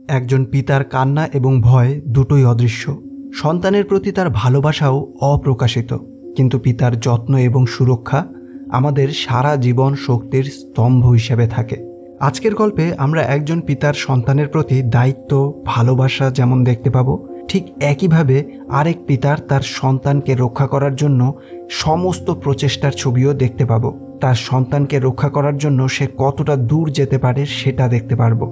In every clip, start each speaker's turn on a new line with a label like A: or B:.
A: একজন পিতার কান্না এবং ভয় দুটোই অদৃশ্য। সন্তানের প্রতি তার ভালোবাসাও অপ্রকাশিত, কিন্তু পিতার যত্ন এবং সুরক্ষা আমাদের সারা জীবন শক্তির স্তম্ভ হিসেবে থাকে। আজকের গল্পে আমরা একজন পিতার সন্তানের প্রতি দায়িত্ব, ভালোবাসা যেমন দেখতে পাবো, ঠিক একইভাবে আরেক পিতার তার সন্তানকে রক্ষা করার জন্য সমস্ত প্রচেষ্টার ছবিও দেখতে পাবো। তার সন্তানকে রক্ষা করার জন্য সে কতটা দূর যেতে পারে সেটা দেখতে পারবো।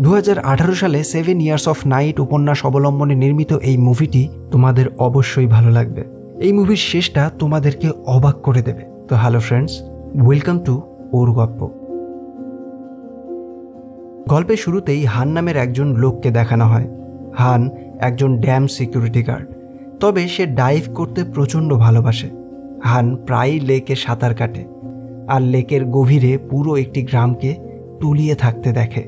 A: 2018 সালে 7 ইয়ার্স অফ নাইট উপন্যাস অবলম্বনে নির্মিত এই মুভিটি তোমাদের অবশ্যই ভালো লাগবে। এই মুভির শেষটা তোমাদেরকে অবাক করে দেবে। তো হ্যালো ফ্রেন্ডস, ওয়েলকাম টু ওর গল্প। গল্পের শুরুতেই হান নামের একজন লোককে দেখানো হয়। হান একজন ড্যাম সিকিউরিটি গার্ড, তবে সে ডাইভ করতে প্রচণ্ড ভালোবাসে। হান প্রায়ই লেকে সাঁতার কাটে আর লেকের গভীরে পুরো একটি গ্রামকে তলিয়ে থাকতে দেখে।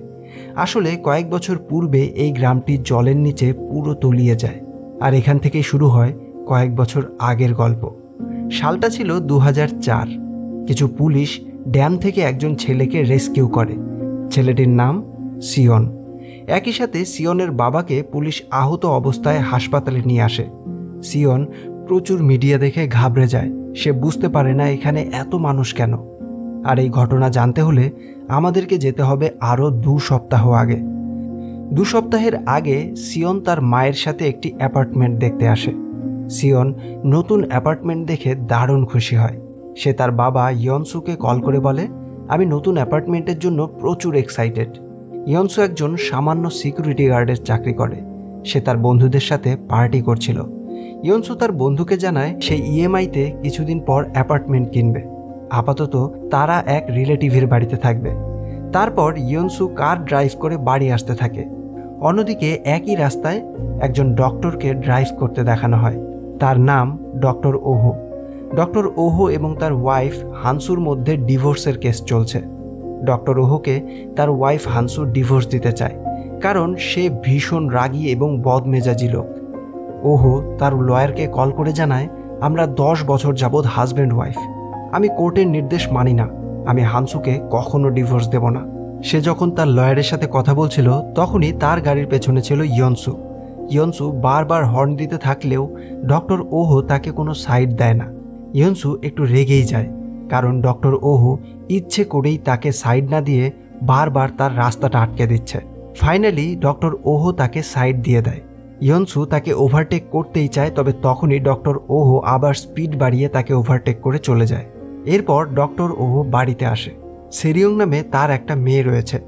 A: আসলে কয়েক বছর পূর্বে এই গ্রামটি জলের নিচে পুরো তলিয়ে যায়, আর এখান থেকেই শুরু হয় কয়েক বছর আগের গল্প। সালটা ছিল 2004। কিছু পুলিশ ড্যাম থেকে একজন ছেলেকে রেস্কিউ করে। ছেলেটির নাম সিয়ন। একই সাথে সিয়নের বাবাকে পুলিশ আহত অবস্থায় হাসপাতালে নিয়ে আসে। সিয়ন প্রচুর মিডিয়া দেখে ঘাবড়ে যায়। সে বুঝতে পারে না এখানে এত মানুষ কেন। আর এই ঘটনা জানতে হলে আমাদেরকে যেতে হবে আরও 2 সপ্তাহ আগে। 2 সপ্তাহের আগে সিয়ন তার মায়ের সাথে একটি অ্যাপার্টমেন্ট দেখতে আসে। সিয়ন নতুন অ্যাপার্টমেন্ট দেখে দারুণ খুশি হয়। সে তার বাবা ইয়নসুকে কল করে বলে, আমি নতুন অ্যাপার্টমেন্টের জন্য প্রচুর এক্সাইটেড। ইয়নসু একজন সামান্য সিকিউরিটি গার্ডের চাকরি করে। সে তার বন্ধুদের সাথে পার্টি করছিল। ইয়নসু তার বন্ধুকে জানায় সে ইএমআইতে কিছুদিন পর অ্যাপার্টমেন্ট কিনবে। আপাতত তারা এক রিলেটিভের বাড়িতে থাকবে। তারপর ইয়নসু কার ড্রাইভ করে বাড়ি আসতে থাকে। অন্যদিকে একই রাস্তায় একজন ডক্টরকে ড্রাইভ করতে দেখানো হয়। তার নাম ডক্টর ওহো। ডক্টর ওহো এবং তার ওয়াইফ হানসুর মধ্যে ডিভোর্সের কেস চলছে। ডক্টর ওহোকে তার ওয়াইফ হানসু ডিভোর্স দিতে চায়, কারণ সে ভীষণ রাগী এবং বদমেজাজি লোক। ওহো তার লয়ারকে কল করে জানায়, আমরা 10 বছর যাবৎ হাজব্যান্ড ওয়াইফ। আমি কোর্টের নির্দেশ মানি না। আমি হানসুকে কখনো ডিভোর্স দেব না। সে যখন তার লয়ারের সাথে কথা বলছিল, তখনই তার গাড়ির পেছনে ছিল ইয়নসু। ইয়নসু বারবার হর্ন দিতে থাকলেও ডক্টর ওহো তাকে কোনো সাইড দেয় না। ইয়নসু একটু রেগেই যায়, কারণ ডক্টর ওহো ইচ্ছে করেই তাকে সাইড না দিয়ে বারবার তার রাস্তাটা আটকে দিচ্ছে। ফাইনালি ডক্টর ওহো তাকে সাইড দিয়ে দেয়। ইয়নসু তাকে ওভারটেক করতেই চায়, তবে তখনই ডক্টর ওহো আবার স্পিড বাড়িয়ে তাকে ওভারটেক করে চলে যায়। এরপর ডক্টর ওহো বাড়িতে আসে। সেরিয়ং নামে তার একটা মেয়ে রয়েছে।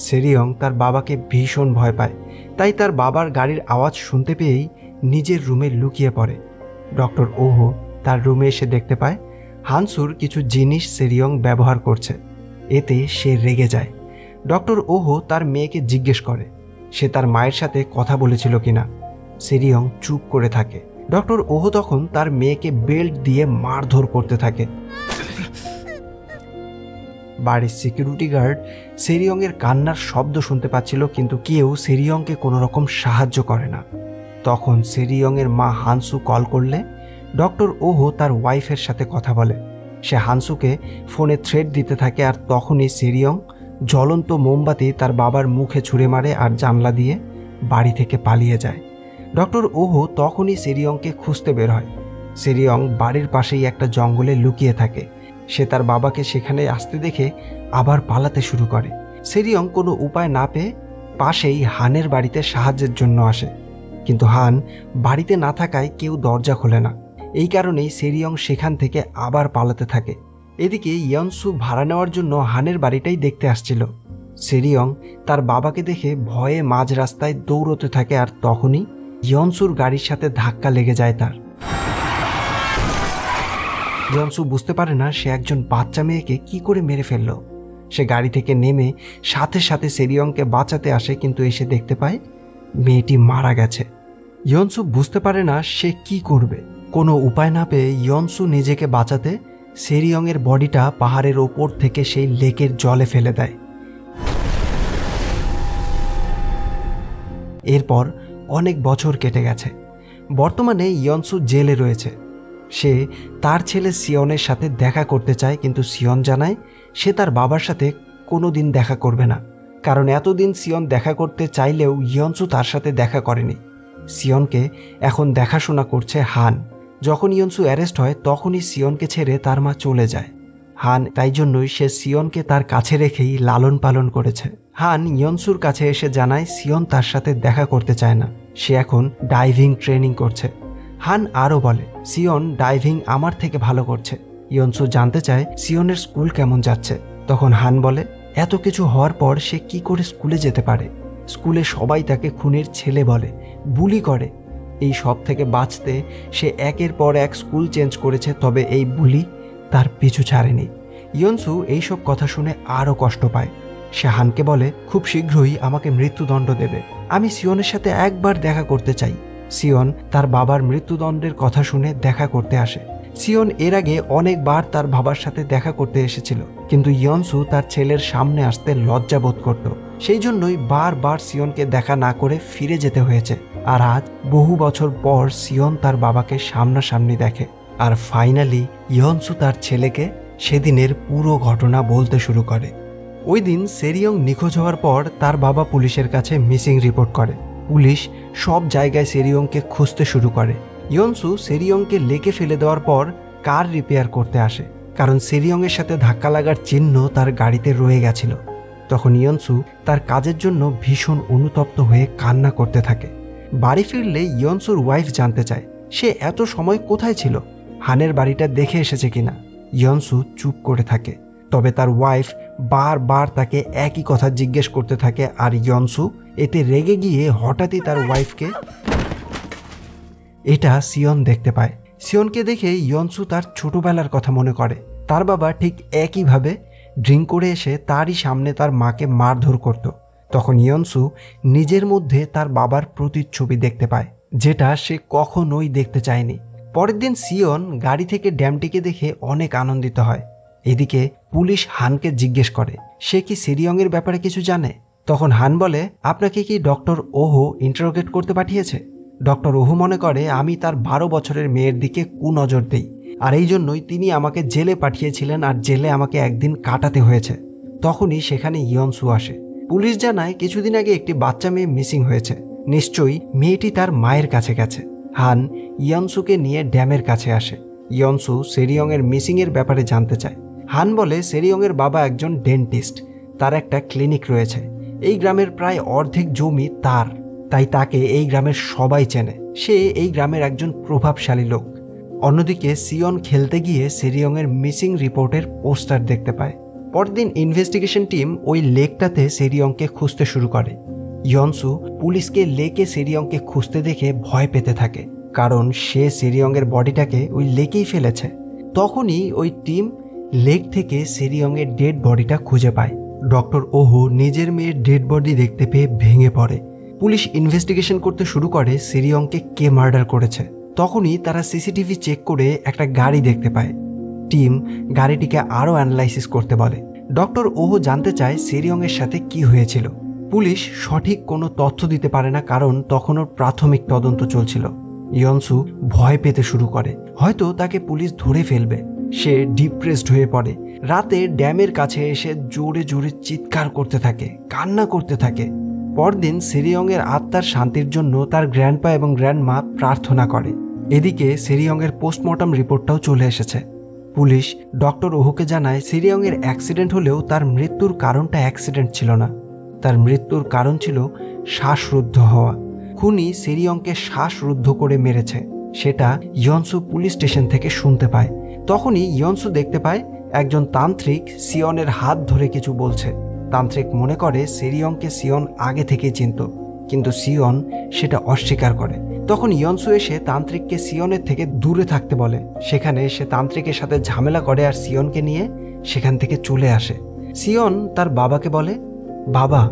A: সেরিয়ং তার বাবাকে ভীষণ ভয় পায়, তাই তার বাবার গাড়ির আওয়াজ শুনতে পেয়েই নিজের রুমে লুকিয়ে পড়ে। ডক্টর ওহো তার রুমে এসে দেখতে পায় হানসুর কিছু জিনিস সেরিয়ং ব্যবহার করছে। এতে সে রেগে যায়। ডক্টর ওহো তার মেয়েকে জিজ্ঞেস করে সে তার মায়ের সাথে কথা বলেছিল কিনা। সেরিয়ং চুপ করে থাকে। ডক্টর ওহো তখন তার মেয়েকে বেল্ট দিয়ে মারধর করতে থাকে। বাড়ির সিকিউরিটি গার্ড সেরিয়ংয়ের কান্নার শব্দ শুনতে পাচ্ছিল, কিন্তু কেউ সেরিয়ংকে কোনো রকম সাহায্য করে না। তখন সেরিয়ংয়ের মা হানসু কল করলে ডক্টর ওহো তার ওয়াইফের সাথে কথা বলে। সে হানসুকে ফোনে থ্রেট দিতে থাকে, আর তখনই সেরিয়ং জ্বলন্ত মোমবাতি তার বাবার মুখে ছুঁড়ে মারে আর জানলা দিয়ে বাড়ি থেকে পালিয়ে যায়। ডক্টর ওহো তখনই সেরিয়ংকে খুঁজতে বের হয়। সেরিয়ং বাড়ির পাশেই একটা জঙ্গলে লুকিয়ে থাকে। সে তার বাবাকে সেখানে আসতে দেখে আবার পালাতে শুরু করে। সেরিয়ং কোনো উপায় না পেয়ে পাশেই হানের বাড়িতে সাহায্যের জন্য আসে, কিন্তু হান বাড়িতে না থাকায় কেউ দরজা খোলে না। এই কারণেই সেরিয়ং সেখান থেকে আবার পালাতে থাকে। এদিকে ইয়নসু ভাড়া নেওয়ার জন্য হানের বাড়িটাই দেখতে আসছিল। সেরিয়ং তার বাবাকে দেখে ভয়ে মাঝ রাস্তায় দৌড়তে থাকে, আর তখনই ইয়নসুর গাড়ির সাথে ধাক্কা লেগে যায় তার। ইয়নসু বুঝতে পারে না সে একজন বাচ্চা মেয়েকে কি করে মেরে ফেলল। সে গাড়ি থেকে নেমে সাথে সাথে সেরিয়ংকে বাঁচাতে আসে, কিন্তু এসে দেখতে পায় মেয়েটি মারা গেছে। ইয়নসু বুঝতে পারে না সে কি করবে। কোনো উপায় না পেয়ে ইয়নসু নিজেকে বাঁচাতে সেরিয়ংয়ের বডিটা পাহাড়ের ওপর থেকে সেই লেকের জলে ফেলে দেয়। এরপর অনেক বছর কেটে গেছে। বর্তমানে ইয়নসু জেলে রয়েছে। সে তার ছেলে সিয়নের সাথে দেখা করতে চায়, কিন্তু সিয়ন জানায় সে তার বাবার সাথে কোনো দিন দেখা করবে না, কারণ এতদিন সিয়ন দেখা করতে চাইলেও ইয়নসু তার সাথে দেখা করেনি। সিয়নকে এখন দেখাশোনা করছে হান। যখন ইয়নসু অ্যারেস্ট হয় তখনই সিয়নকে ছেড়ে তার মা চলে যায়। হান তাই জন্যই সে সিয়নকে তার কাছে রেখেই লালন পালন করেছে। হান ইয়নসুর কাছে এসে জানায় সিয়ন তার সাথে দেখা করতে চায় না, সে এখন ডাইভিং ট্রেনিং করছে। হান আরও বলে সিয়ন ডাইভিং আমার থেকে ভালো করছে। ইয়নসু জানতে চায় সিয়নের স্কুল কেমন যাচ্ছে। তখন হান বলে এত কিছু হওয়ার পর সে কি করে স্কুলে যেতে পারে? স্কুলে সবাই তাকে খুনের ছেলে বলে, বুলি করে। এই সব থেকে বাঁচতে সে একের পর এক স্কুল চেঞ্জ করেছে, তবে এই বুলি তার পিছু ছাড়েনি। ইয়নসু এইসব কথা শুনে আরও কষ্ট পায়। সে হানকে বলে খুব শীঘ্রই আমাকে মৃত্যুদণ্ড দেবে, আমি সিয়নের সাথে একবার দেখা করতে চাই। সিয়ন তার বাবার মৃত্যুদণ্ডের কথা শুনে দেখা করতে আসে। সিয়ন এর আগে অনেকবার তার বাবার সাথে দেখা করতে এসেছিল, কিন্তু ইয়নসু তার ছেলের সামনে আসতে লজ্জা বোধ করত। সেই জন্যই বারবার সিয়নকে দেখা না করে ফিরে যেতে হয়েছে। আর আজ বহু বছর পর সিয়ন তার বাবাকে সামনাসামনি দেখে। আর ফাইনালি ইয়নসু তার ছেলেকে সেদিনের পুরো ঘটনা বলতে শুরু করে। ওই দিন সেরিয়ং নিখোঁজ হওয়ার পর তার বাবা পুলিশের কাছে মিসিং রিপোর্ট করে। পুলিশ সব জায়গায় সেরিয়ংকে খুঁজতে শুরু করে। ইয়নসু সেরিয়ংকে লেকে ফেলে দেওয়ার পর কার রিপেয়ার করতে আসে, কারণ সেরিয়ংয়ের সাথে ধাক্কা লাগার চিহ্ন তার গাড়িতে রয়ে গেছিল। তখন ইয়নসু তার কাজের জন্য ভীষণ অনুতপ্ত হয়ে কান্না করতে থাকে। বাড়ি ফিরলে ইয়নসুর ওয়াইফ জানতে চায় সে এত সময় কোথায় ছিল, হানের বাড়িটা দেখে এসেছে কিনা। ইয়নসু চুপ করে থাকে, তবে তার ওয়াইফ বারবার তাকে একই কথা জিজ্ঞেস করতে থাকে। আর ইয়নসু এতে রেগে গিয়ে হঠাৎই তার ওয়াইফকে এটা সিয়ন দেখতে পায়। সিয়নকে দেখে ইয়নসু তার ছোটবেলার কথা মনে করে। তার বাবা ঠিক একইভাবে ড্রিঙ্ক করে এসে তারই সামনে তার মাকে মারধর করত। তখন ইয়নসু নিজের মধ্যে তার বাবার প্রতিচ্ছবি দেখতে পায়, যেটা সে কখনোই দেখতে চায়নি। পরের দিন সিয়ন গাড়ি থেকে ড্যামটিকে দেখে অনেক আনন্দিত হয়। এদিকে পুলিশ হানকে জিজ্ঞেস করে সে কি সেরিয়ংয়ের ব্যাপারে কিছু জানে। তখন হান বলে আপনাকে কি ডক্টর ওহো ইন্টারোগেট করতে পাঠিয়েছে? ডক্টর ওহো মনে করে আমি তার 12 বছরের মেয়ের দিকে কুনজর দেই, আর এই জন্যই তিনি আমাকে জেলে পাঠিয়েছিলেন, আর জেলে আমাকে একদিন কাটাতে হয়েছে। তখনই সেখানে ইয়নসু আসে। পুলিশ জানায় কিছুদিন আগে একটি বাচ্চা মেয়ে মিসিং হয়েছে, নিশ্চয়ই মেয়েটি তার মায়ের কাছে গেছে। হান ইয়নসুকে নিয়ে ড্যামের কাছে আসে। ইয়নসু সেরিয়ংয়ের মিসিংয়ের ব্যাপারে জানতে চায়। হান বলে সেরিয়ংয়ের বাবা একজন ডেন্টিস্ট, তার একটা ক্লিনিক রয়েছে। এই গ্রামের প্রায় অর্ধেক জমি তার, তাই তাকে এই গ্রামের সবাই চেনে। সে এই গ্রামের একজন প্রভাবশালী লোক। অন্যদিকে সিয়ন খেলতে গিয়ে সেরিয়ংয়ের মিসিং রিপোর্টের পোস্টার দেখতে পায়। পরদিন ইনভেস্টিগেশন টিম ওই লেকটাতে সেরিয়ংকে খুঁজতে শুরু করে। ইয়নসু পুলিশকে লেকে সেরিয়ংকে খুঁজতে দেখে ভয় পেতে থাকে, কারণ সে সেরিয়ংয়ের বডিটাকে ওই লেকেই ফেলেছে। তখনই ওই টিম লেক থেকে সেরিয়ংয়ের ডেড বডিটা খুঁজে পায়। ডক্টর ওহো নিজের মেয়ের ডেড বডি দেখতে পেয়ে ভেঙে পড়ে। পুলিশ ইনভেস্টিগেশন করতে শুরু করে সেরিয়ংকে কে মার্ডার করেছে। তখনই তারা সিসিটিভি চেক করে একটা গাড়ি দেখতে পায়। টিম গাড়িটিকে আরও অ্যানালাইসিস করতে বলে। ডক্টর ওহো জানতে চায় সেরিয়ংয়ের সাথে কি হয়েছিল। পুলিশ সঠিক কোনো তথ্য দিতে পারে না, কারণ তখন ওর প্রাথমিক তদন্ত চলছিল। ইয়নসু ভয় পেতে শুরু করে, হয়তো তাকে পুলিশ ধরে ফেলবে। সে ডিপ্রেসড হয়ে পড়ে। রাতে ড্যামের কাছে এসে জোরে জোরে চিৎকার করতে থাকে, কান্না করতে থাকে। পরদিন সেরিয়ংয়ের আত্মার শান্তির জন্য তার গ্র্যান্ডপা এবং গ্র্যান্ডমা প্রার্থনা করে। এদিকে সেরিয়ংয়ের পোস্টমর্টম রিপোর্টটাও চলে এসেছে। পুলিশ ডক্টর ওহোকে জানায় সেরিয়ংয়ের অ্যাক্সিডেন্ট হলেও তার মৃত্যুর কারণটা অ্যাক্সিডেন্ট ছিল না, তার মৃত্যুর কারণ ছিল শ্বাসরুদ্ধ হওয়া। খুনি সেরিয়ংকে শ্বাসরুদ্ধ করে মেরেছে, সেটা ইয়নসু পুলিশ স্টেশন থেকে শুনতে পায়। তখনই ইয়নসু দেখতে পায় একজন তান্ত্রিক সিয়নের হাত ধরে কিছু বলছে। তান্ত্রিক মনে করে সেরিয়ংকে সিয়ন আগে থেকে চিনত, কিন্তু সিয়ন সেটা অস্বীকার করে। তখন ইয়নসু এসে তান্ত্রিককে সিয়নের থেকে দূরে থাকতে বলে। সেখানে সে তান্ত্রিকের সাথে ঝামেলা করে আর সিয়নকে নিয়ে সেখান থেকে চলে আসে। সিয়ন তার বাবাকে বলে, বাবা,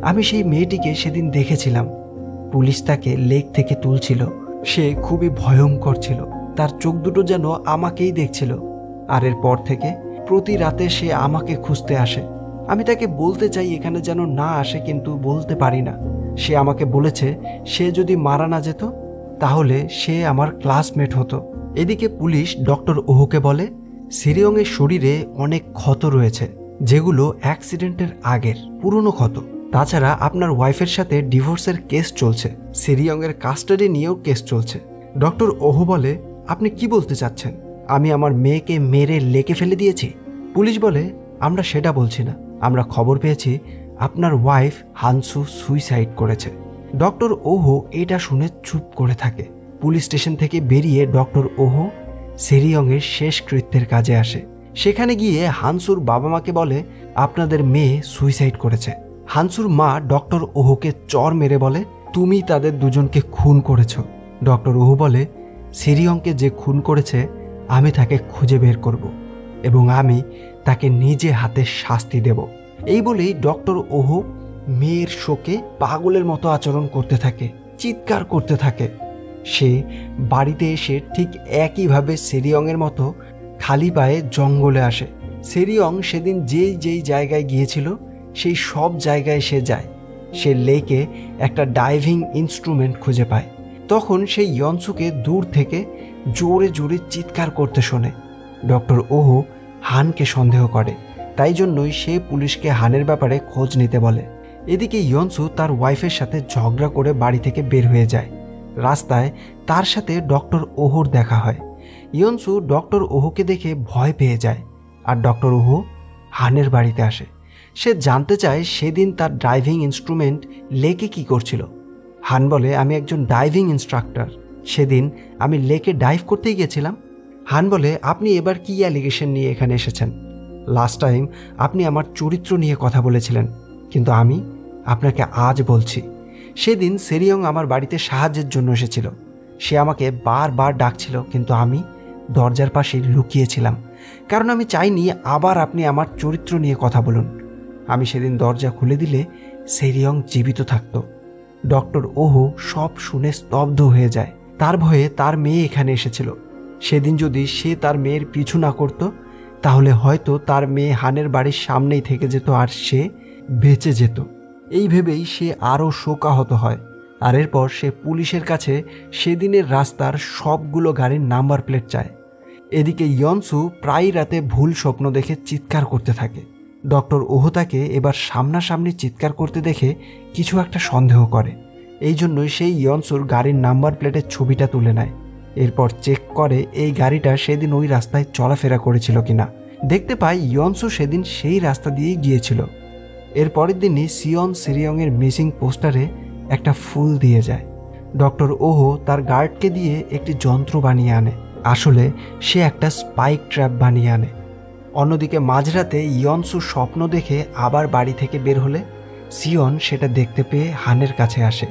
A: আমি সেই মেয়েটিকে সেদিন দেখেছিলাম। পুলিশ তাকে লেক থেকে তুলছিল, সে খুবই ভয়ঙ্কর ছিল, তার চোখ দুটো যেন আমাকেই দেখছিল। আর এরপর থেকে প্রতি রাতে সে আমাকে খুঁজতে আসে। আমি তাকে বলতে চাই এখানে যেন না আসে, কিন্তু বলতে পারি না। সে আমাকে বলেছে সে যদি মারা না যেত তাহলে সে আমার ক্লাসমেট হতো। এদিকে পুলিশ ডক্টর ওহোকে বলে সেরিয়ংয়ের শরীরে অনেক ক্ষত রয়েছে, যেগুলো অ্যাক্সিডেন্টের আগের পুরনো ক্ষত। তাছাড়া আপনার ওয়াইফের সাথে ডিভোর্সের কেস চলছে, সেরিয়ংয়ের কাস্টাডি নিয়েও কেস চলছে। ডক্টর ওহো বলে, আপনি কি বলতে চাচ্ছেন? আমি আমার মেয়েকে মেরে লেকে ফেলে দিয়েছি? পুলিশ বলে, আমরা সেটা বলছি না, আমরা খবর পেয়েছি আপনার ওয়াইফ হানসু সুইসাইড করেছে। ডক্টর ওহো এটা শুনে চুপ করে থাকে। পুলিশ স্টেশন থেকে বেরিয়ে ডক্টর ওহো সেরিয়ংয়ের শেষ কৃত্যের কাজে আসে। সেখানে গিয়ে হানসুর বাবা মাকে বলে, আপনাদের মেয়ে সুইসাইড করেছে। হানসুর মা ডক্টর ওহোকে চর মেরে বলে, তুমি তাদের দুজনকে খুন করেছ। ডক্টর ওহো বলে, সেরিয়ংকে যে খুন করেছে আমি তাকে খুঁজে বের করব এবং আমি তাকে নিজে হাতে শাস্তি দেব। এই বলেই ডক্টর ওহো মেয়ের শোকে পাগলের মতো আচরণ করতে থাকে, চিৎকার করতে থাকে। সে বাড়িতে এসে ঠিক একইভাবে সেরিয়ংয়ের মতো খালি পায়ে জঙ্গলে আসে। সেরিয়ং সেদিন যেই জায়গায় গিয়েছিল সেই সব জায়গায় সে যায়। সে লেকে একটা ডাইভিং ইনস্ট্রুমেন্ট খুঁজে পায়। তখন সেই ইয়নসুকে দূর থেকে জোরে জোরে চিৎকার করতে শোনে। ডক্টর ওহো হানকে সন্দেহ করে, তাই জন্যই সে পুলিশকে হানের ব্যাপারে খোঁজ নিতে বলে। এদিকে ইয়নসু তার ওয়াইফের সাথে ঝগড়া করে বাড়ি থেকে বের হয়ে যায়। রাস্তায় তার সাথে ডক্টর ওহোর দেখা হয়। ইয়নসু ডক্টর ওহোকে দেখে ভয় পেয়ে যায় আর ডক্টর ওহো হানের বাড়িতে আসে। সে জানতে চায় সেদিন তার ড্রাইভিং ইনস্ট্রুমেন্ট লেকে কি করছিল। হান বলে, আমি একজন ডাইভিং ইনস্ট্রাক্টর, সেদিন আমি লেকে ডাইভ করতেই গিয়েছিলাম। হান বলে, আপনি এবার কি অ্যালিগেশন নিয়ে এখানে এসেছেন? লাস্ট টাইম আপনি আমার চরিত্র নিয়ে কথা বলেছিলেন, কিন্তু আমি আপনাকে আজ বলছি, সেদিন সেরিয়ং আমার বাড়িতে সাহায্যের জন্য এসেছিল। সে আমাকে বারবার ডাকছিল, কিন্তু আমি দরজার পাশে লুকিয়েছিলাম, কারণ আমি চাইনি আবার আপনি আমার চরিত্র নিয়ে কথা বলুন। আমি সেদিন দরজা খুলে দিলে সেরিয়ং জীবিত থাকত। ডক্টর ওহো সব শুনে স্তব্ধ হয়ে যায়। তার ভয়ে তার মেয়ে এখানে এসেছিল। সেদিন যদি সে তার মেয়ের পিছু না করত, তাহলে হয়তো তার মেয়ে হানের বাড়ির সামনেই থেকে যেত আর সে বেঁচে যেত। এই ভেবেই সে আরও শোকাহত হয়। আর এরপর সে পুলিশের কাছে সেদিনের রাস্তার সবগুলো গাড়ির নাম্বার প্লেট চায়। এদিকে ইয়নসু প্রায় রাতে ভুল স্বপ্ন দেখে চিৎকার করতে থাকে। ডক্টর ওহো তাকে এবার সামনাসামনি চিৎকার করতে দেখে কিছু একটা সন্দেহ করে। এই জন্যই সেই ইয়নসুর গাড়ির নাম্বার প্লেটের ছবিটা তুলে নেয়। এরপর চেক করে এই গাড়িটা সেদিন ওই রাস্তায় চলাফেরা করেছিল কিনা। দেখতে পায় ইয়নসু সেদিন সেই রাস্তা দিয়েই গিয়েছিল। এর পরের দিনই সিয়ন সেরিয়ংয়ের মিসিং পোস্টারে একটা ফুল দিয়ে যায়। ডক্টর ওহো তার গার্ডকে দিয়ে একটি যন্ত্র বানিয়ে আনে। আসলে সে একটা স্পাইক ট্র্যাপ বানিয়ে আনে। অন্যদিকে মাঝরাতে ইয়নসু স্বপ্ন দেখে আবার বাড়ি থেকে বের হলে সিয়ন সেটা দেখতে পেয়ে হানের কাছে আসে।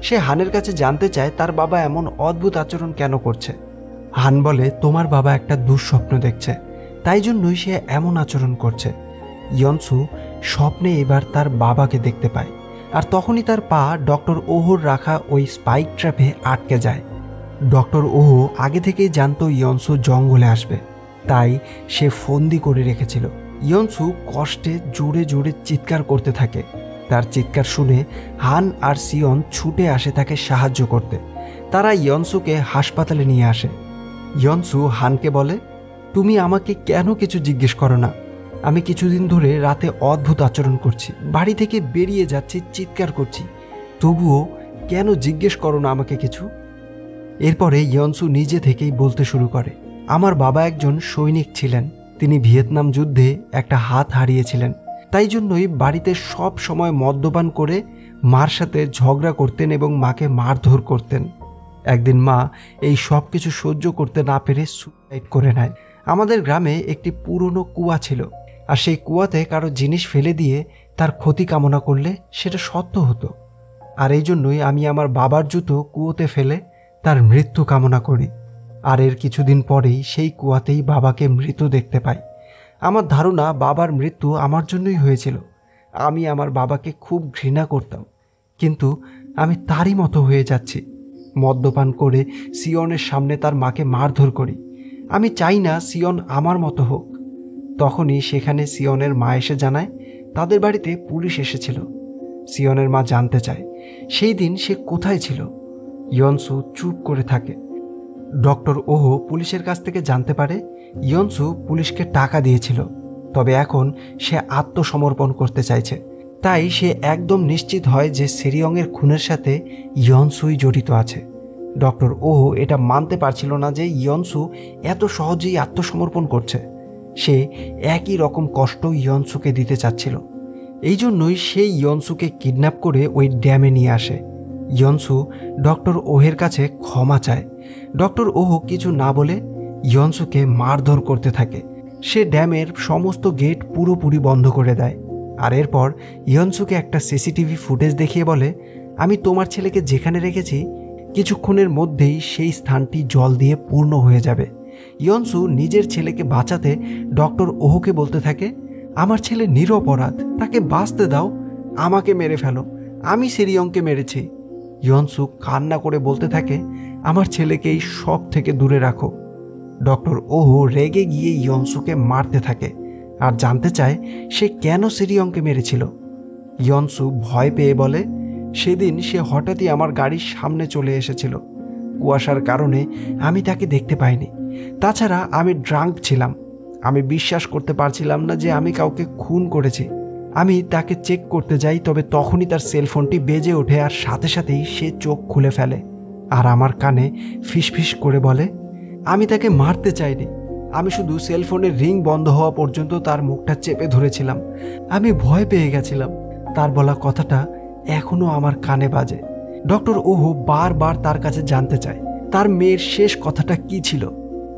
A: সে হানের কাছে জানতে চায় তার বাবা এমন অদ্ভুত আচরণ কেন করছে। হান বলে, তোমার বাবা একটা দুঃস্বপ্ন দেখছে, তাই জন্যই সে এমন আচরণ করছে। ইয়নসু স্বপ্নে এবার তার বাবাকে দেখতে পায়, আর তখনই তার পা ডক্টর ওহোর রাখা ওই স্পাইক ট্র্যাপে আটকে যায়। ডক্টর ওহো আগে থেকেই জানতো ইয়নসু জঙ্গলে আসবে, তাই সে ফন্দি করে রেখেছিল। ইয়নসু কষ্টে জোরে জোরে চিৎকার করতে থাকে। তার চিৎকার শুনে হান আর সিয়ন ছুটে আসে তাকে সাহায্য করতে। তারা ইয়নসুকে হাসপাতালে নিয়ে আসে। ইয়নসু হানকে বলে, তুমি আমাকে কেন কিছু জিজ্ঞেস করো না? আমি কিছুদিন ধরে রাতে অদ্ভুত আচরণ করছি, বাড়ি থেকে বেরিয়ে যাচ্ছি, চিৎকার করছি, তবুও কেন জিজ্ঞেস করো না আমাকে কিছু? এরপরে ইয়নসু নিজে থেকেই বলতে শুরু করে, আমার বাবা একজন সৈনিক ছিলেন। তিনি ভিয়েতনাম যুদ্ধে একটা হাত হারিয়েছিলেন, তাই জন্যই বাড়িতে সব সময় মদ্যপান করে মার সাথে ঝগড়া করতেন এবং মাকে মারধর করতেন। একদিন মা এই সব কিছু সহ্য করতে না পেরে সুসাইড করে নেয়। আমাদের গ্রামে একটি পুরনো কুয়া ছিল, আর সেই কুয়াতে কারো জিনিস ফেলে দিয়ে তার ক্ষতি কামনা করলে সেটা সত্য হতো। আর এই জন্যই আমি আমার বাবার জুতো কুয়োতে ফেলে তার মৃত্যু কামনা করি। আর এর কিছুদিন পরেই সেই কুয়াতেই বাবাকে মৃত দেখতে পাই। আমার ধারণা বাবার মৃত্যু আমার জন্যই হয়েছিল। আমি আমার বাবাকে খুব ঘৃণা করতাম, কিন্তু আমি তারই মতো হয়ে যাচ্ছি। মদ্যপান করে সিয়নের সামনে তার মাকে মারধর করি। আমি চাই না সিয়ন আমার মতো হোক। তখনই সেখানে সিয়নের মা এসে জানায় তাদের বাড়িতে পুলিশ এসেছিল। সিয়নের মা জানতে চায় সেই দিন সে কোথায় ছিল। ইয়নসু চুপ করে থাকে। ডক্টর ওহো পুলিশের কাছ থেকে জানতে পারে ইয়নসু পুলিশকে টাকা দিয়েছিল, তবে এখন সে আত্মসমর্পণ করতে চাইছে। তাই সে একদম নিশ্চিত হয় যে সেরিয়ংয়ের খুনের সাথে ইয়নসুই জড়িত আছে। ডক্টর ওহো এটা মানতে পারছিল না যে ইয়নসু এত সহজেই আত্মসমর্পণ করছে। সে একই রকম কষ্ট ইয়নসুকে দিতে চাচ্ছিল। এই জন্যই সে ইয়নসুকে কিডন্যাপ করে ওই ড্যামে নিয়ে আসে। ইয়নসু ডক্টর ওহের কাছে ক্ষমা চায়। ডক্টর ওহো কিছু না বলে ইয়নসুকে মারধর করতে থাকে। সে ড্যামের সমস্ত গেট পুরোপুরি বন্ধ করে দেয়। আর এরপর ইয়নসুকে একটা সিসিটিভি ফুটেজ দেখিয়ে বলে, আমি তোমার ছেলেকে যেখানে রেখেছি কিছুক্ষণের মধ্যেই সেই স্থানটি জল দিয়ে পূর্ণ হয়ে যাবে। ইয়নসু নিজের ছেলেকে বাঁচাতে ডক্টর ওহোকে বলতে থাকে, আমার ছেলে নিরপরাধ, তাকে বাঁচতে দাও, আমাকে মেরে ফেলো, আমি সেরিয়ংকে মেরেছি। ইয়নসু কান্না করে বলতে থাকে, আমার ছেলেকে এই সব থেকে দূরে রাখো। ডক্টর ওহো রেগে গিয়ে ইয়নসুকে মারতে থাকে আর জানতে চায় সে কেন সেরিয়ংকে মেরেছিল। ইয়নসু ভয় পেয়ে বলে, সেদিন সে হঠাৎই আমার গাড়ির সামনে চলে এসেছিল। কুয়াশার কারণে আমি তাকে দেখতে পাইনি। তাছাড়া আমি ড্রাঙ্ক ছিলাম। আমি বিশ্বাস করতে পারছিলাম না যে আমি কাউকে খুন করেছি। আমি তাকে চেক করতে যাই, তবে তখনই তার সেলফোনটি বেজে ওঠে আর সাথে সাথেই সে চোখ খুলে ফেলে আর আমার কানে ফিসফিস করে বলে, আমি তাকে মারতে চাইনি, আমি শুধু সেলফোনের রিং বন্ধ হওয়া পর্যন্ত তার মুখটা চেপে ধরেছিলাম। আমি ভয় পেয়ে গেছিলাম। তার বলা কথাটা এখনও আমার কানে বাজে। ডক্টর ওহো বারবার তার কাছে জানতে চায় তার মেয়ের শেষ কথাটা কি ছিল।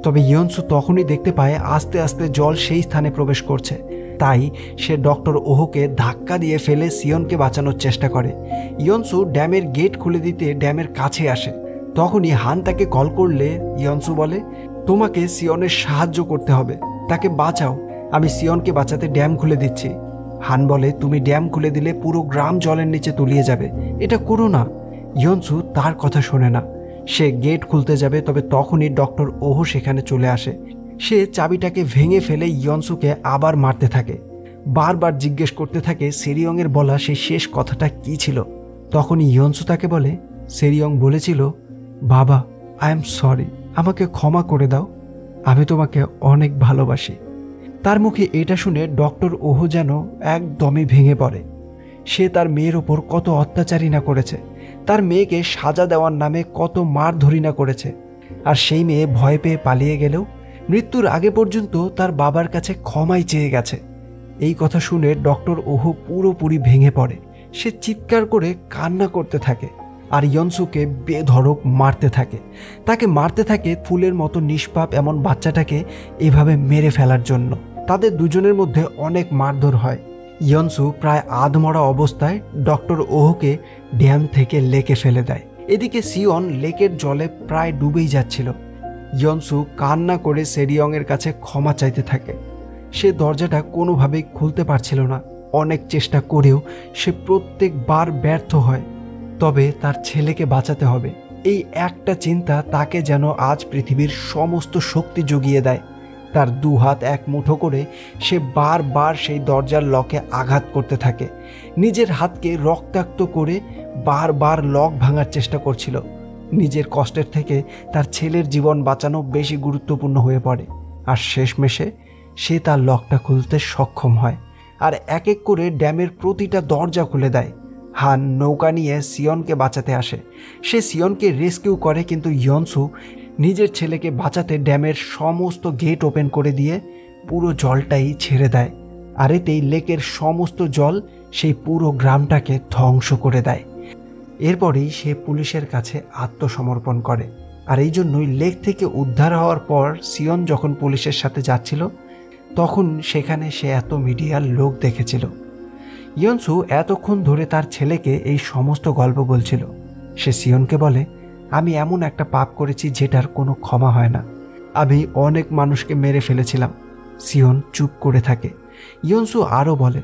A: তবে ইয়নসু তখনই দেখতে পায় আস্তে আস্তে জল সেই স্থানে প্রবেশ করছে। তাই সে ডক্টর ওহোকে ধাক্কা দিয়ে ফেলে সিয়নকে বাঁচানোর চেষ্টা করে। ইয়নসু ড্যামের গেট খুলে দিতে ড্যামের কাছে আসে। তখনই হান তাকে কল করলে ইয়নসু বলে, তোমাকে সিয়নের সাহায্য করতে হবে, তাকে বাঁচাও, আমি সিয়নকে বাঁচাতে ড্যাম খুলে দিচ্ছি। হান বলে, তুমি ড্যাম খুলে দিলে পুরো গ্রাম জলের নিচে তলিয়ে যাবে, এটা করো না। ইয়নসু তার কথা শোনে না। সে গেট খুলতে যাবে, তবে তখনই ডক্টর ওহো সেখানে চলে আসে। সে চাবিটাকে ভেঙে ফেলে ইয়নসুকে আবার মারতে থাকে। বারবার জিজ্ঞেস করতে থাকে সেরিয়ংয়ের বলা সেই শেষ কথাটা কি ছিল। তখনই ইয়নসু তাকে বলে, সেরিয়ং বলেছিল, বাবা, আই এম সরি, আমাকে ক্ষমা করে দাও, আমি তোমাকে অনেক ভালোবাসি। তার মুখে এটা শুনে ডক্টর ওহো যেন একদমই ভেঙে পড়ে। সে তার মেয়ের ওপর কত অত্যাচারী না করেছে, তার মেয়েকে সাজা দেওয়ার নামে কত মারধরি না করেছে। আর সেই মেয়ে ভয় পেয়ে পালিয়ে গেলেও মৃত্যুর আগে পর্যন্ত তার বাবার কাছে ক্ষমাই চেয়ে গেছে। এই কথা শুনে ডক্টর ওহো পুরোপুরি ভেঙে পড়ে। সে চিৎকার করে কান্না করতে থাকে আর ইয়নসুকে বেধড়ক মারতে থাকে। তাকে মারতে থাকে ফুলের মতো নিষ্পাপ এমন বাচ্চাটাকে এভাবে মেরে ফেলার জন্য। তাদের দুজনের মধ্যে অনেক মারধর হয়। ইয়নসু প্রায় আধমরা অবস্থায় ডক্টর ওহোকে ড্যাম থেকে লেকে ফেলে দেয়। এদিকে সিয়ন লেকের জলে প্রায় ডুবেই যাচ্ছিল। ইয়নসু কান্না করে সেরিয়ংয়ের কাছে ক্ষমা চাইতে থাকে। সে দরজাটা কোনোভাবেই খুলতে পারছিল না। অনেক চেষ্টা করেও সে প্রত্যেকবার ব্যর্থ হয়। তবে তার ছেলেকে বাঁচাতে হবে, এই একটা চিন্তা তাকে যেন আজ পৃথিবীর সমস্ত শক্তি জুগিয়ে দেয়। তার দু হাত এক মুঠো করে সে বারবার সেই দরজার লকে আঘাত করতে থাকে। নিজের হাতকে রক্তাক্ত করে বারবার লক ভাঙার চেষ্টা করছিল। নিজের কষ্টের থেকে তার ছেলের জীবন বাঁচানো বেশি গুরুত্বপূর্ণ হয়ে পড়ে। আর শেষমেশে সে তার লকটা খুলতে সক্ষম হয় আর এক এক করে ড্যামের প্রতিটা দরজা খুলে দেয়। হান নৌকা নিয়ে সিয়নকে বাঁচাতে আসে। সে সিয়নকে রেস্কিউ করে, কিন্তু ইয়নসু নিজের ছেলেকে বাঁচাতে ড্যামের সমস্ত গেট ওপেন করে দিয়ে পুরো জলটাই ছেড়ে দেয়। আর এতেই লেকের সমস্ত জল সেই পুরো গ্রামটাকে ধ্বংস করে দেয়। এরপরেই সে পুলিশের কাছে আত্মসমর্পণ করে। আর এই জন্যই লেক থেকে উদ্ধার হওয়ার পর সিয়ন যখন পুলিশের সাথে যাচ্ছিল তখন সেখানে সে এত মিডিয়ার লোক দেখেছিল। ইয়নসু এতক্ষণ ধরে তার ছেলেকে এই সমস্ত গল্প বলছিল। সে সিয়নকে বলে, আমি এমন একটা পাপ করেছি যেটার কোনো ক্ষমা হয় না, আমি অনেক মানুষকে মেরে ফেলেছিলাম। সিয়ন চুপ করে থাকে। ইয়নসু আরও বলে,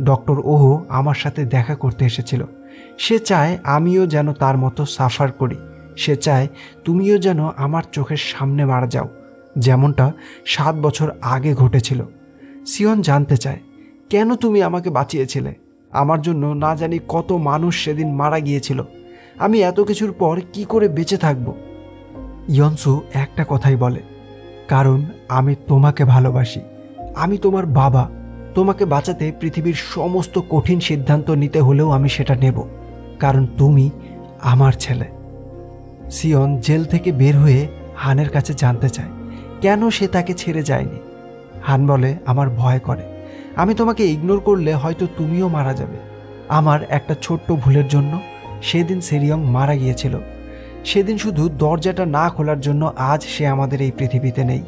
A: ডক্টর ওহো আমার সাথে দেখা করতে এসেছিল। সে চায় আমিও যেন তার মতো সাফার করি। সে চায় তুমিও যেন আমার চোখের সামনে মারা যাও, যেমনটা 7 বছর আগে ঘটেছিল। সিয়ন জানতে চায়, কেন তুমি আমাকে বাঁচিয়েছিলে? আমার জন্য না জানি কত মানুষ সেদিন মারা গিয়েছিল। আমি এত কিছুর পর কি করে বেঁচে থাকব? ইয়নসু একটা কথাই বলে, কারণ আমি তোমাকে ভালোবাসি, আমি তোমার বাবা, তোমাকে বাঁচাতে পৃথিবীর সমস্ত কঠিন সিদ্ধান্ত নিতে হলেও আমি সেটা নেব, কারণ তুমি আমার ছেলে। সিয়ন জেল থেকে বের হয়ে হানের কাছে জানতে চায় কেন সে তাকে ছেড়ে যায়নি। হান বলে, আমার ভয় করে, আমি তোমাকে ইগনোর করলে হয়তো তুমিও মারা যাবে। আমার একটা ছোট্ট ভুলের জন্য সেদিন সেরিয়ং মারা গিয়েছিল। সেদিন শুধু দরজাটা না খোলার জন্য আজ সে আমাদের এই পৃথিবীতে নেই।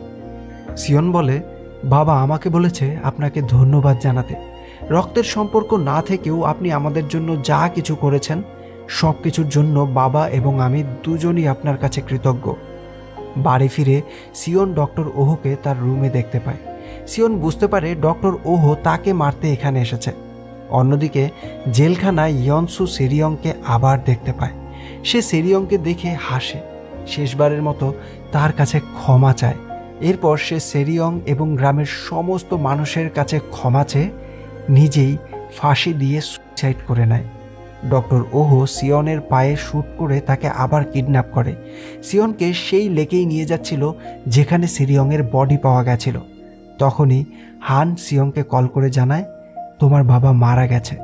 A: সিয়ন বলে, বাবা আমাকে বলেছে আপনাকে ধন্যবাদ জানাতে। রক্তের সম্পর্ক না থেকেও আপনি আমাদের জন্য যা কিছু করেছেন সব কিছুর জন্য বাবা এবং আমি দুজনই আপনার কাছে কৃতজ্ঞ। বাড়ি ফিরে সিয়ন ডক্টর ওহোকে তার রুমে দেখতে পায়। সিয়ন বুঝতে পারে ডক্টর ওহো তাকে মারতে এখানে এসেছে। অন্যদিকে জেলখানায় ইয়নসু সেরিয়ংকে আবার দেখতে পায়। সে সেরিয়ংকে দেখে হাসে, শেষবারের মতো তার কাছে ক্ষমা চায়। এরপর সে সেরিয়ং এবং গ্রামের সমস্ত মানুষের কাছে ক্ষমা চেয়ে নিজেই ফাঁসি দিয়ে সুইসাইড করে নেয়। ডক্টর ওহো সিয়নের পায়ে শ্যুট করে তাকে আবার কিডন্যাপ করে। সিয়নকে সেই লেকেই নিয়ে যাচ্ছিল যেখানে সেরিয়ংয়ের বডি পাওয়া গেছিল। তখনই হান সিয়ংকে কল করে জানায়, তোমার বাবা মারা গেছে।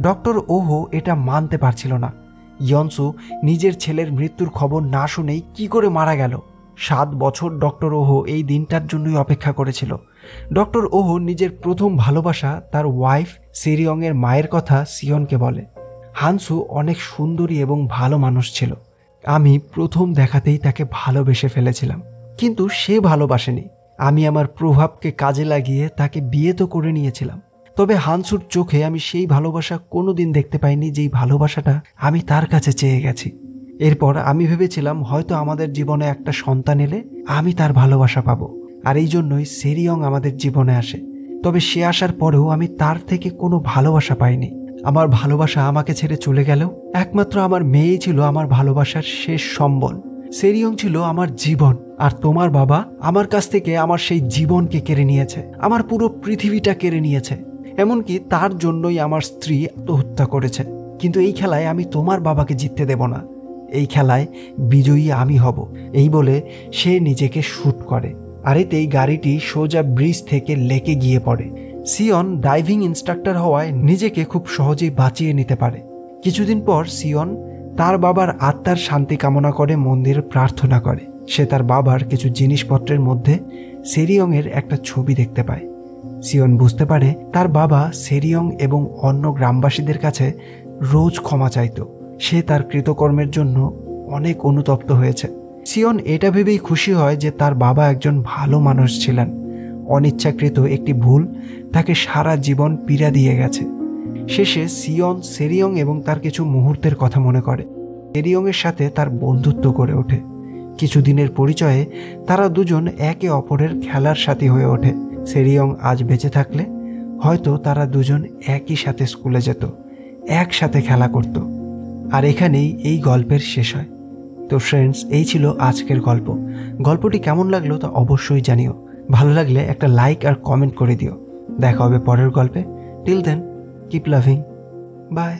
A: ডক্টর ওহো এটা মানতে পারছিল না। ইয়নসু নিজের ছেলের মৃত্যুর খবর না শুনেই কি করে মারা গেল। 7 বছর ডক্টর ওহো এই দিনটার জন্যই অপেক্ষা করেছিল। ডক্টর ওহো নিজের প্রথম ভালোবাসা তার ওয়াইফ সেরিয়ংয়ের মায়ের কথা সিয়নকে বলে। হানসু অনেক সুন্দরী এবং ভালো মানুষ ছিল। আমি প্রথম দেখাতেই তাকে ভালোবেসে ফেলেছিলাম, কিন্তু সে ভালোবাসেনি। আমি আমার প্রভাবকে কাজে লাগিয়ে তাকে বিয়ে তো করে নিয়েছিলাম, তবে হানসুর চোখে আমি সেই ভালোবাসা কোনোদিন দেখতে পাইনি যেই ভালোবাসাটা আমি তার কাছে চেয়ে গেছি। এরপর আমি ভেবেছিলাম হয়তো আমাদের জীবনে একটা সন্তান এলে আমি তার ভালোবাসা পাবো, আর এই জন্যই সেরিয়ং আমাদের জীবনে আসে। তবে সে আসার পরেও আমি তার থেকে কোনো ভালোবাসা পাইনি। আমার ভালোবাসা আমাকে ছেড়ে চলে গেলেও একমাত্র আমার মেয়েই ছিল আমার ভালোবাসার শেষ সম্বল। সেরিয়ং ছিল আমার জীবন, আর তোমার বাবা আমার কাছ থেকে আমার সেই জীবনকে কেড়ে নিয়েছে, আমার পুরো পৃথিবীটা কেড়ে নিয়েছে। এমনকি তার জন্যই আমার স্ত্রী আত্মহত্যা করেছে। কিন্তু এই খেলায় আমি তোমার বাবাকে জিততে দেব না, এই খেলায় বিজয়ী আমি হব। এই বলে সে নিজেকে শ্যুট করে, আর এতেই গাড়িটি সোজা ব্রিজ থেকে লেকে গিয়ে পড়ে। সিয়ন ডাইভিং ইনস্ট্রাক্টর হওয়ায় নিজেকে খুব সহজেই বাঁচিয়ে নিতে পারে। কিছুদিন পর সিয়ন তার বাবার আত্মার শান্তি কামনা করে মন্দিরে প্রার্থনা করে। সে তার বাবার কিছু জিনিসপত্রের মধ্যে সেরিয়ংয়ের একটা ছবি দেখতে পায়। সিয়ন বুঝতে পারে তার বাবা সেরিয়ং এবং অন্য গ্রামবাসীদের কাছে রোজ ক্ষমা চাইত। সে তার কৃতকর্মের জন্য অনেক অনুতপ্ত হয়েছে। সিয়ন এটা ভেবেই খুশি হয় যে তার বাবা একজন ভালো মানুষ ছিলেন। অনিচ্ছাকৃত একটি ভুল তাকে সারা জীবন পীড়া দিয়ে গেছে। শেষে সিয়ন সেরিয়ং এবং তার কিছু মুহূর্তের কথা মনে করে। সেরিয়ংয়ের সাথে তার বন্ধুত্ব গড়ে ওঠে। কিছুদিনের পরিচয়ে তারা দুজন একে অপরের খেলার সাথী হয়ে ওঠে। সেরিয়ং আজ বেঁচে থাকলে হয়তো তারা দুজন একই সাথে স্কুলে যেত, একসাথে খেলা করত। আর এখানেই এই গল্পের শেষ হয়। তো ফ্রেন্ডস, এই ছিল আজকের গল্প। গল্পটি কেমন লাগলো তা অবশ্যই জানিও। ভালো লাগলে একটা লাইক আর কমেন্ট করে দিও। দেখা হবে পরের গল্পে। Till then, keep loving, by.